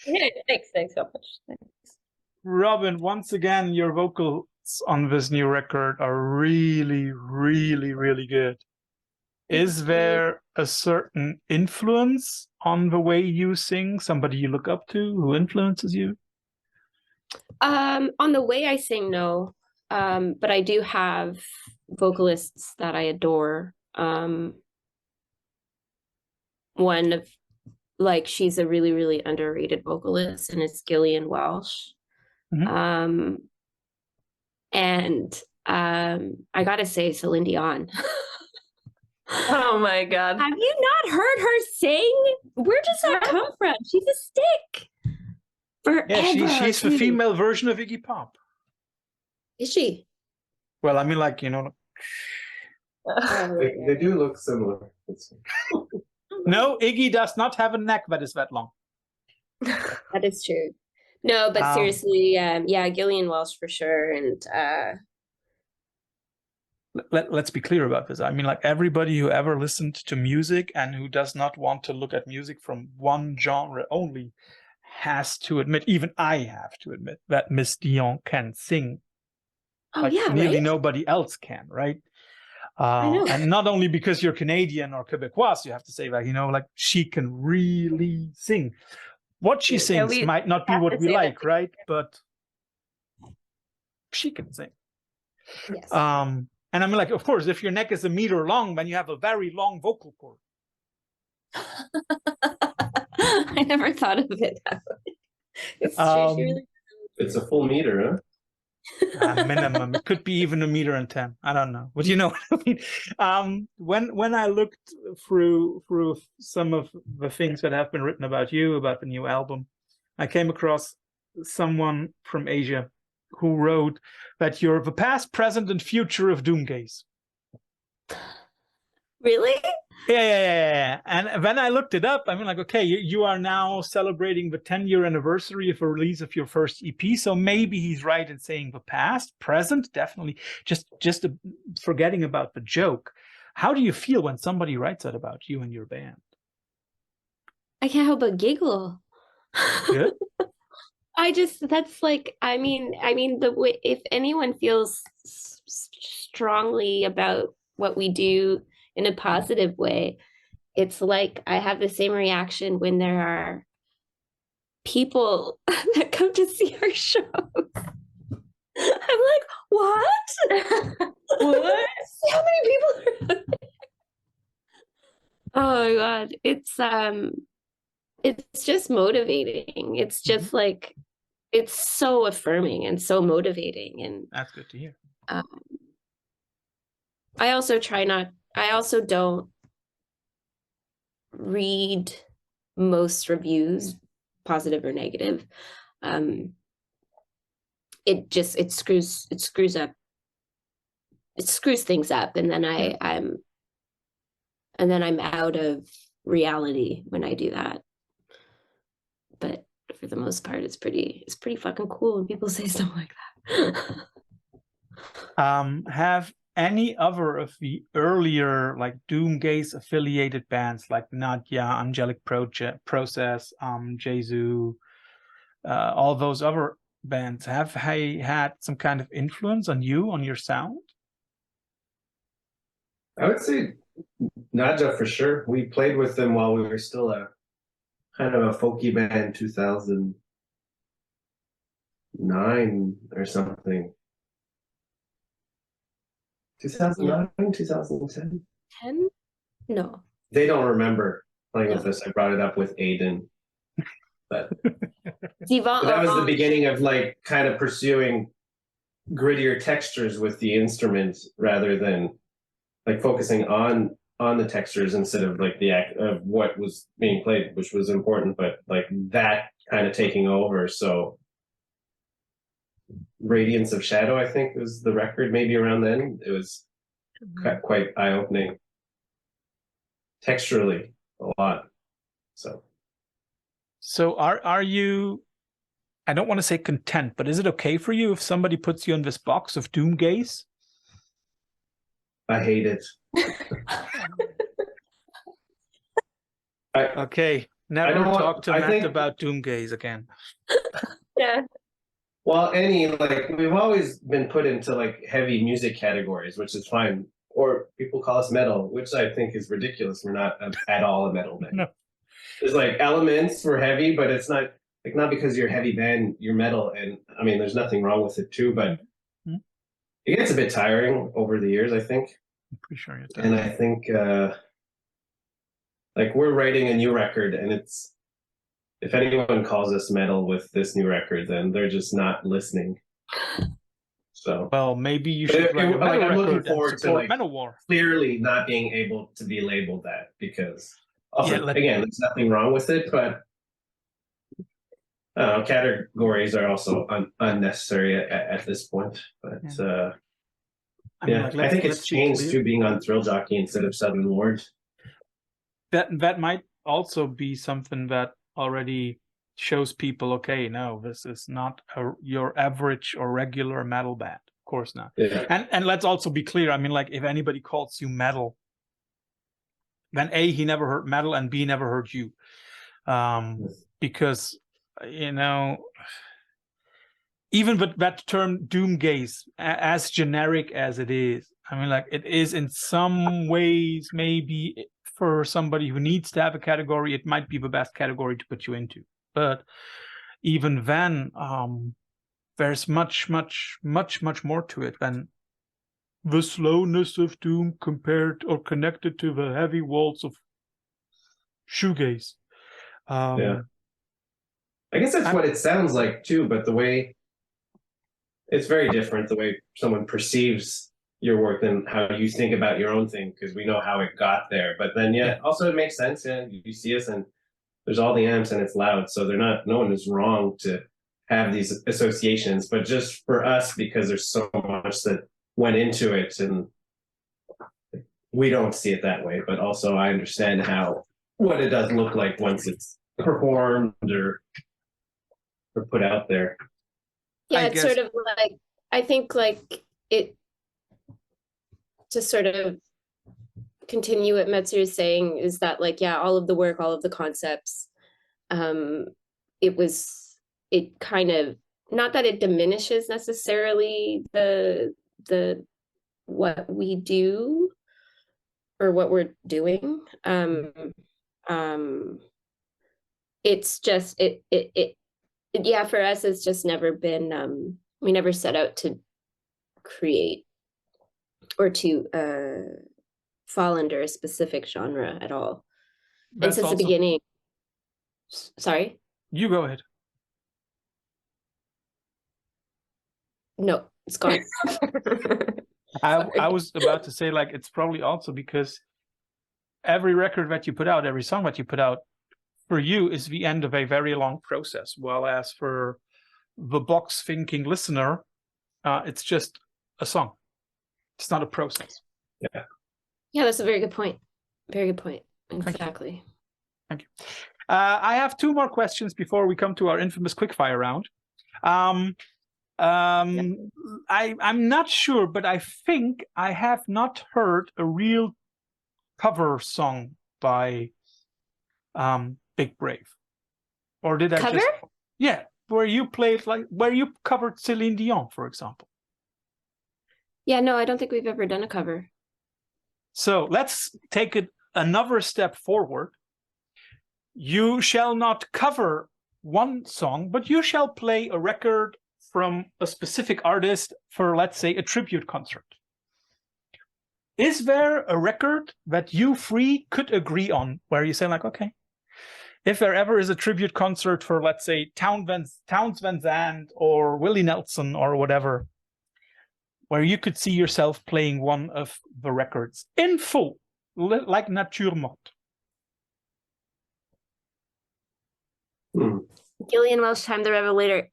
Yeah, thanks so much. Thanks. Robin, once again, your vocals on this new record are really, really, really good. Is there a certain influence on the way you sing? Somebody you look up to who influences you? On the way I sing, no. But I do have vocalists that I adore. One of like she's a really, really underrated vocalist, and it's Gillian Welsh. Mhm. And I gotta say Celine Dion. Oh my God. Have you not heard her sing? Where does that come from? She's a stick. Forever. Yeah, she's the too. female version of Iggy Pop. Is she? Well, I mean, like, you know. They do look similar. No, Iggy does not have a neck that is that long. That is true. No, but seriously, yeah, Gillian Welsh for sure. And let's be clear about this. I mean, like everybody who ever listened to music and who does not want to look at music from one genre only has to admit, even I have to admit, that Miss Dion can sing. oh Like yeah, nearly right? nobody else can, right? I know. And not only because you're Canadian or Quebecois, you have to say that, you know, like she can really sing. What she sings we might not be have what to we say that like, right? But she can sing. Yes. And I mean, like, of course, if your neck is a meter long, then you have a very long vocal cord. I never thought of it that way. It's true. She really... It's a full meter, huh? Minimum. It could be even 1.10 meters. I don't know. But you know what I mean? When I looked through some of the things that have been written about you, about the new album, I came across someone from Asia who wrote that you're the past, present, and future of Doomgaze. Really? Yeah. And when I looked it up, I mean, like, okay, you are now celebrating the 10-year anniversary of the release of your first EP. So maybe he's right in saying the past, present, definitely. Just forgetting about the joke. How do you feel when somebody writes that about you and your band? I can't help but giggle. Good. That's like, I mean, the way, if anyone feels strongly about what we do in a positive way, it's like I have the same reaction when there are people that come to see our shows. I'm like, what? What? How many people are Oh my God. It's just motivating. It's just like, it's so affirming and so motivating. And That's good to hear. I also don't read most reviews, positive or negative. It screws things up, and then I'm out of reality when I do that. But for the most part, it's pretty fucking cool when people say stuff like that. Have any other of the earlier like Doomgaze affiliated bands like Nadia, Angelic Process, Jesu, all those other bands, have had some kind of influence on you, on your sound? I would say Nadia for sure. We played with them while we were still a kind of a folky band, 2009 or something. 2009, 2010? 10? No. They don't remember playing with us. I brought it up with Aiden. But that was the beginning of like kind of pursuing grittier textures with the instrument rather than like focusing on the textures instead of like the act of what was being played, which was important, but like that kind of taking over. So Radiance of Shadow, I think, was the record maybe around then. It was quite eye-opening texturally a lot. So are you, I don't want to say content, but is it okay for you if somebody puts you in this box of doom gaze? I hate it. Okay, never talk to Matt about doom gaze again. Yeah. Well, like we've always been put into like heavy music categories, which is fine. Or people call us metal, which I think is ridiculous. We're not at all a metal band. No. There's like elements for heavy, but it's not like not because you're a heavy band, you're metal. And I mean, there's nothing wrong with it too, but it gets a bit tiring over the years, I think. I'm pretty sure it does. And I think like we're writing a new record, and it's if anyone calls us metal with this new record, then they're just not listening. So well, maybe you should write a metal I'm looking record forward and to support like Manowar. clearly not being able to be labeled that, because also Yeah, again, there's nothing wrong with it, but categories are also unnecessary at this point. But I mean, like, I think it's changed to being on Thrill Jockey instead of Southern Lord. That might also be something that already shows people, okay, no, this is not your average or regular metal band. Of course not. Yeah. And let's also be clear. I mean, like, if anybody calls you metal, then A, he never heard metal, and B, never heard you. Because, you know, even with that term doom gaze, as generic as it is, I mean, like, it is in some ways, maybe for somebody who needs to have a category, it might be the best category to put you into. But even then, there's much more to it than the slowness of doom compared or connected to the heavy waltz of shoegaze. Yeah, I guess that's what it sounds like too, but the way it's very different, the way someone perceives your work than how you think about your own thing, because we know how it got there. But then also it makes sense, and you see us and there's all the amps and it's loud, so no one is wrong to have these associations, but just for us, because there's so much that went into it, and we don't see it that way. But also I understand what it does look like once it's performed or put out there. Yeah, it's sort of like, I think like it, to sort of continue what Metzer is saying, is that like, yeah, all of the work, all of the concepts, it kind of, not that it diminishes necessarily the what we do or what we're doing. It's just yeah, for us, it's just never been, we never set out to create or to fall under a specific genre at all. And since the beginning, sorry? You go ahead. No, it's gone. I was about to say, like, it's probably also because every record that you put out, every song that you put out, for you is the end of a very long process. While as for the box thinking listener, it's just a song. It's not a process. Yeah. Yeah, that's a very good point. Very good point. Exactly. Thank you. I have two more questions before we come to our infamous quickfire round. I'm not sure, but I think I have not heard a real cover song by Big Brave. Or did I cover? Yeah, where you covered Celine Dion, for example. Yeah, no, I don't think we've ever done a cover. So let's take it another step forward. You shall not cover one song, but you shall play a record from a specific artist for, let's say, a tribute concert. Is there a record that you three could agree on where you say, like, okay, if there ever is a tribute concert for, let's say, Townes Van Zandt or Willie Nelson or whatever, where you could see yourself playing one of the records in full, like Natuurmort? Gillian Welch, Time the Revelator.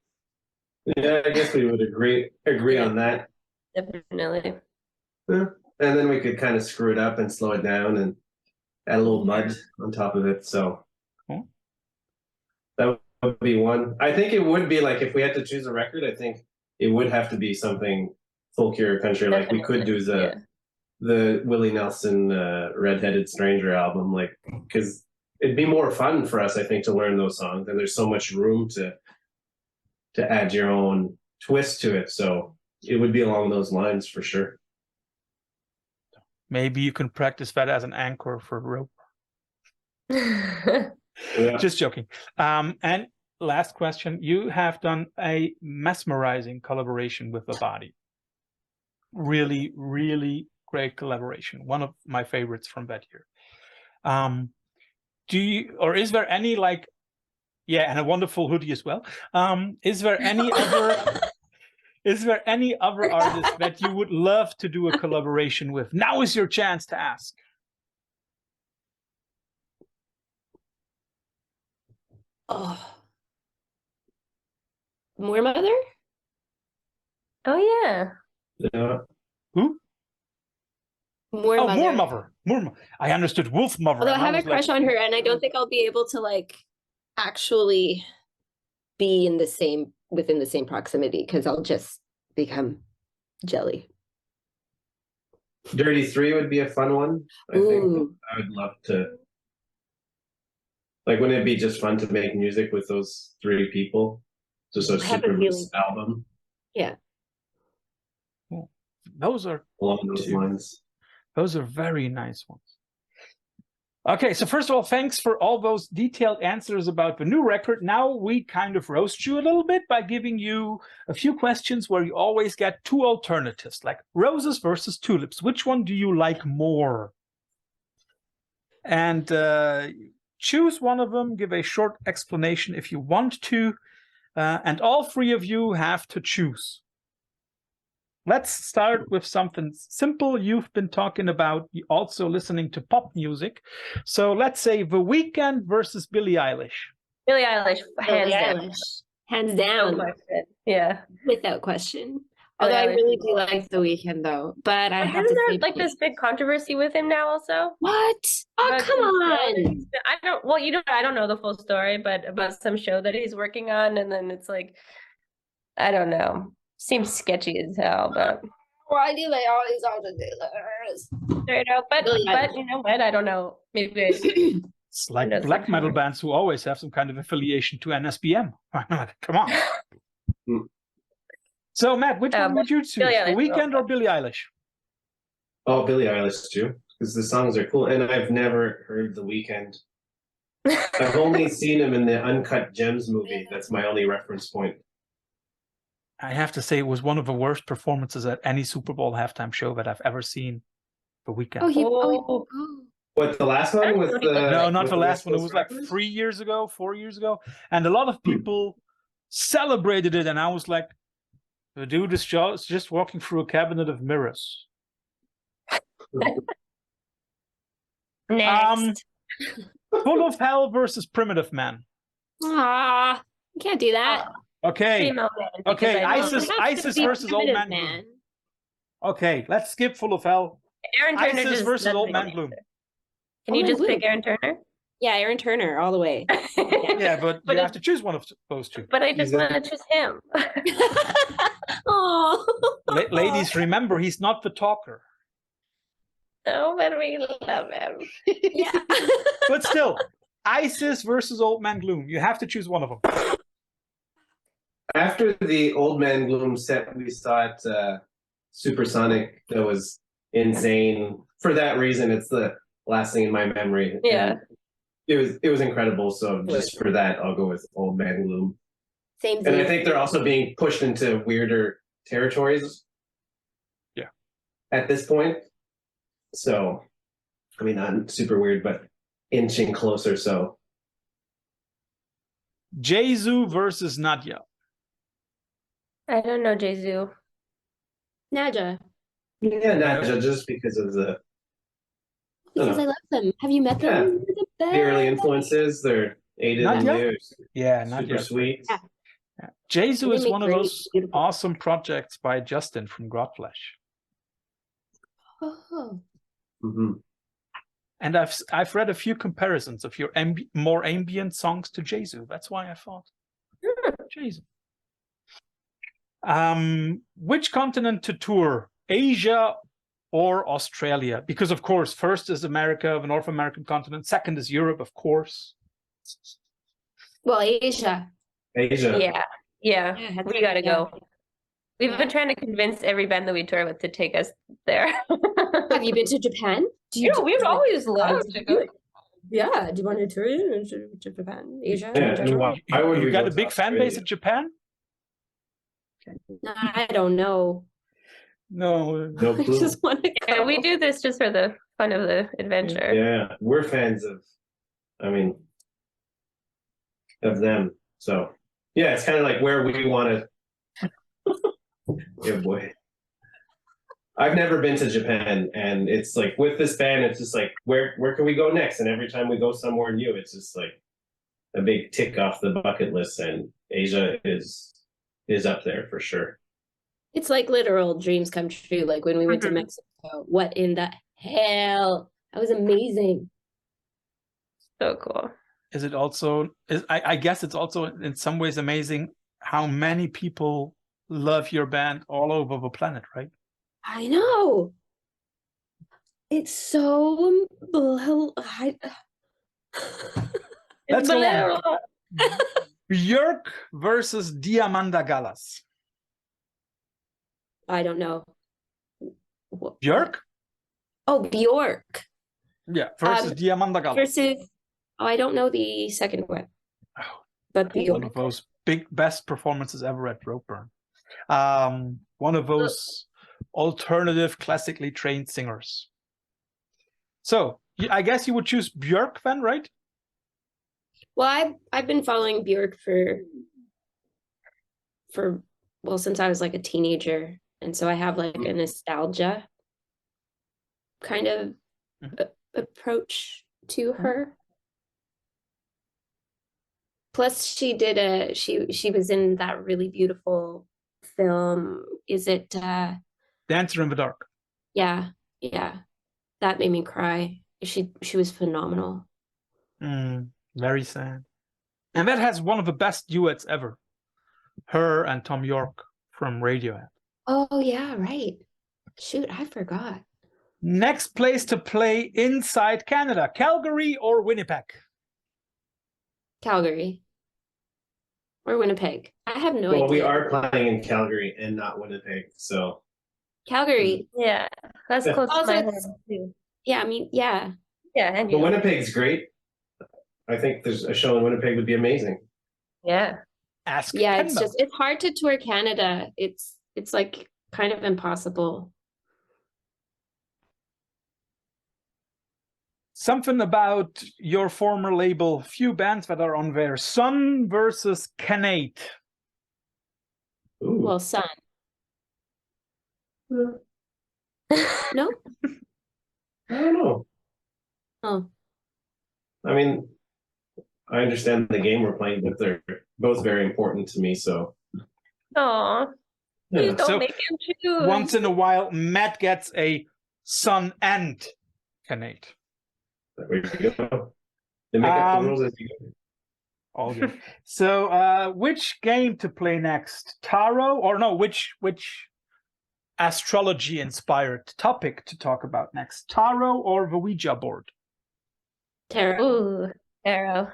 Yeah, I guess we would agree on that. Definitely. Yeah. And then we could kind of screw it up and slow it down and add a little mud on top of it. So Cool. that would be one. I think it would be like if we had to choose a record, I think it would have to be something folkier country. Like we could do the Willie Nelson Redheaded Stranger album, like, because it'd be more fun for us, I think, to learn those songs, and there's so much room to add your own twist to it. So it would be along those lines for sure. Maybe you can practice that as an anchor for rope. Yeah. Just joking. And last question, you have done a mesmerizing collaboration with The Body. Really, really great collaboration. One of my favorites from that year. Do you, or is there any like, yeah, and a wonderful hoodie as well. Is there any other artist that you would love to do a collaboration with? Now is your chance to ask. Oh. More Mother? Oh yeah. Yeah. Who? More Oh, Mother. More Mother. I understood Wolf Mother. Although I and have a was crush on her, and I don't think I'll be able to like actually be in the same within the same proximity because I'll just become jelly. Dirty 3 would be a fun one. I think Ooh. I would love to. Like, wouldn't it be just fun to make music with those 3 people? Just a I have a super feeling. album Those are along those lines. Those are very nice ones. Okay, so first of all, thanks for all those detailed answers about the new record. Now we kind of roast you a little bit by giving you a few questions where you always get 2 alternatives, like roses versus tulips. Which one do you like more? And choose one of them, give a short explanation if you want to, and all 3 of you have to choose. Let's start with something simple. You've been talking about also listening to pop music. So let's say The Weeknd versus Billie Eilish. Billie Eilish, hands down. Eilish. Hands No down. question. Yeah. Without question. Billie Although I Eilish really is do like The Weeknd though. But I have Isn't to there say like this big controversy with him now also? What? Oh, About come some show on. that he's been- I don't well, I don't know the full story, but about some show that he's working on, and then it's like, I don't know. Seems sketchy as hell, but Why do they always all the dealers? straight up. But Billie Eilish. you know what? I don't know. Maybe I It's like knows black something. metal bands who always have some kind of affiliation to NSBM. Come on. So Matt, which one would you choose? Billie The Eilish, Weeknd or Billie Eilish? Oh, Billie Eilish too, because the songs are cool. And I've never heard The Weeknd. I've only seen him in the Uncut Gems movie. That's my only reference point. I have to say it was one of the worst performances at any Super Bowl halftime show that I've ever seen. The Weeknd. Oh. What, the last one with the... No, not with the last one. It West was Coast like rappers? 4 years ago. And a lot of people celebrated it. And I was like, the dude is just walking through a cabinet of mirrors. Next. Full of Hell versus Primitive Man. Ah, you can't do that. Okay. Female man, because Okay, I know- ISIS- It has to ISIS be versus Old primitive, Man Gloom. Okay, let's skip Full of Hell. Aaron Turner ISIS just versus doesn't Old make Man an Gloom. answer. Can you Old Man just pick Gloom. Aaron Turner? Yeah, Aaron Turner all the way. Yeah, but But you it- have to choose one of those 2. But I just He's a- want to choose him. Oh. Ladies, remember, he's not the talker. Oh, but we love him. Yeah. But still, ISIS versus Old Man Gloom. You have to choose one of them. After the Old Man Gloom set we saw at Supersonic, that was insane. For that reason, it's the last thing in my memory. Yeah. And it was incredible. So just for that, I'll go with Old Man Gloom. Same And I thing. think they're also being pushed into weirder territories. Yeah. At this point. So, I mean, not super weird, but inching closer. So, Jesu versus Nadia. I don't know, Jesu. Naja, Yeah, Naja, just because of the because I love them. Have you met Yeah. them? They're the early best. influences. They're Aiden Not and yet. Leah are Yeah, not super yet. sweet. Yeah. Yeah. Jesu They is make one of great, those beautiful- awesome projects by Justin from Grotflesh. Oh, hmm And I've read a few comparisons of your more ambient songs to Jesu. That's why I thought Jesu. Which continent to tour? Asia or Australia? Because of course, first is America, the North American continent. Second is Europe, of course. well, Asia. Asia. Yeah. Yeah. Yeah, We gotta go. We've Yeah. been trying to convince every band that we tour with to take us there. Have you been to Japan? Do Yeah, we'd like, always love to go. Yeah, do you want to tour to Japan, Asia? Yeah, and why would You we got go a to big fan base Australia? in Japan? I don't know. No. No I clue. just want to go. Yeah, we do this just for the fun of the adventure. Yeah, we're fans of, I mean, of them. So yeah, it's kind of like where we want to. Yeah, boy. I've never been to Japan, and it's like with this band, it's just like where can we go next? And every time we go somewhere new, it's just like a big tick off the bucket list. And Asia is up there for sure. It's like literal dreams come true. Like when we went to Mhm. Mexico. What in the hell? That was amazing. So cool. Is it also? I guess it's also in some ways amazing how many people love your band all over the planet, right? I know. It's so Let's go on. Bolero. Björk versus Diamanda Gallas. I don't know. Björk? Oh, Bjork Yeah, versus Diamanda Gallas. versus. Oh, I don't know the second one. Oh, But one Bjork. of those best performances ever at Roadburn. One of those alternative, classically trained singers. So I guess you would choose Björk then, right? Well, I've been following Bjork for well since I was like a teenager, and so I have like a nostalgia kind of approach to her. Plus, she was in that really beautiful film. Is it? Dancer in the Dark. Yeah, that made me cry. She was phenomenal. Very sad. And that has one of the best duets ever. Her and Tom York from Radiohead. Oh yeah, right. Shoot, I forgot. Next place to play inside Canada, Calgary or Winnipeg? Calgary or Winnipeg. I have no Well, idea. we are playing in Calgary and not Winnipeg, so Calgary. Yeah, that's Yeah. close to Also, my it's- home too. Yeah, I mean, yeah. Yeah, and but you. Winnipeg's great. I think there's a show in Winnipeg would be amazing. Yeah. Ask Yeah, Kenmo. it's hard to tour Canada. It's like kind of impossible. Something about your former label, few bands that are on there. Sun versus Canate. Ooh. Well, Sun. No? I don't know. Oh. I mean, I understand the game we're playing, but they're both very important to me. So Aw, yeah. please don't So, make him choose. Once in a while, Matt gets a Sun and Canate. There we go. They make up the rules as you go. All good. So, which game to play next? Tarot or no? Which astrology-inspired topic to talk about next? Tarot or the Ouija board? Tarot. Ooh, arrow.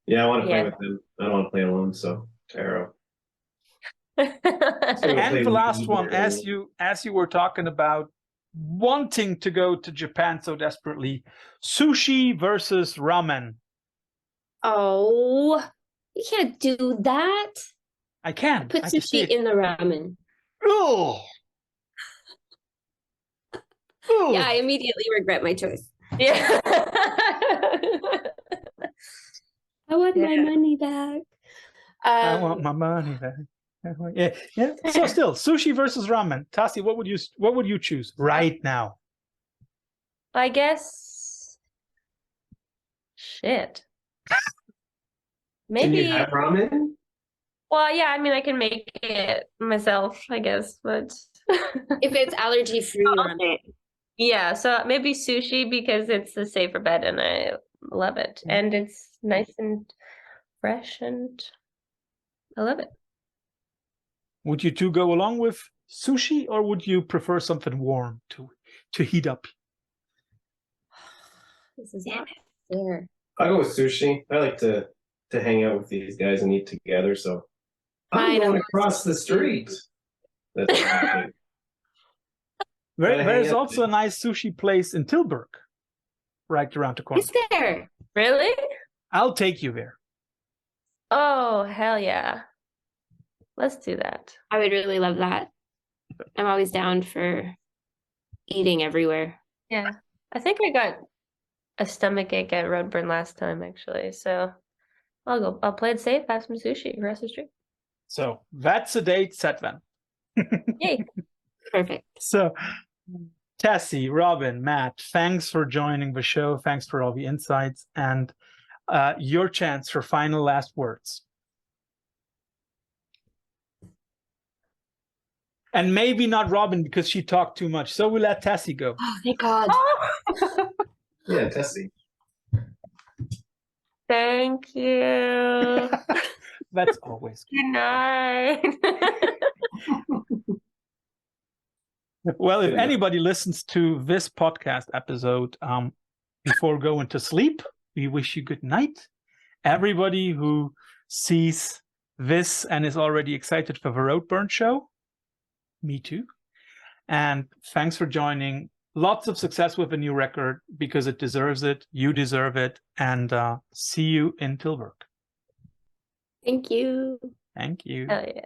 Yeah, I want to play Yeah. with them. I don't want to play alone. So tarot. And play the last Ouija one, board. as you were talking about wanting to go to Japan so desperately, sushi versus ramen. Oh, you can't do that. I can. Put I can see sushi it. in the ramen. Ugh. Ugh. Yeah, I immediately regret my choice. Yeah. I want my Yeah. money back. I want my money back. Yeah. So still, sushi versus ramen. Tassi, what would you choose right now? I guess. Shit. Can you Maybe. have ramen? Well, yeah. I mean, I can make it myself, I guess, but. If it's allergy free ramen. Yeah, so maybe sushi because it's a safer bet and I love it. And it's nice and fresh and I love it. Would you two go along with sushi, or would you prefer something warm to heat up? This is not fair. I go with sushi. I like to hang out with these guys and eat together. So I'm Fine, going I'll across the street. That's what I think. Gotta hang There's out also a nice sushi place in Tilburg, right around the corner. Is there? Really? I'll take you there. Oh, hell yeah. Let's do that. I would really love that. I'm always down for eating everywhere. Yeah. I think I got a stomach ache at Roadburn last time, actually. So I'll play it safe, have some sushi across the street. So that's a date set then. Yay. Perfect. So, Tassi, Robin, Matt, thanks for joining the show. Thanks for all the insights and your chance for final last words. And maybe not Robin because she talked too much. So we'll let Tassi go. Oh, thank God. Yeah, Tessie. Thank you. That's always good. Good night. Well, if anybody listens to this podcast episode before going to sleep, we wish you good night. Everybody who sees this and is already excited for the Roadburn show, me too. And thanks for joining. Lots of success with the new record because it deserves it. You deserve it. And see you in Tilburg. Thank you. Thank you. Hell yeah.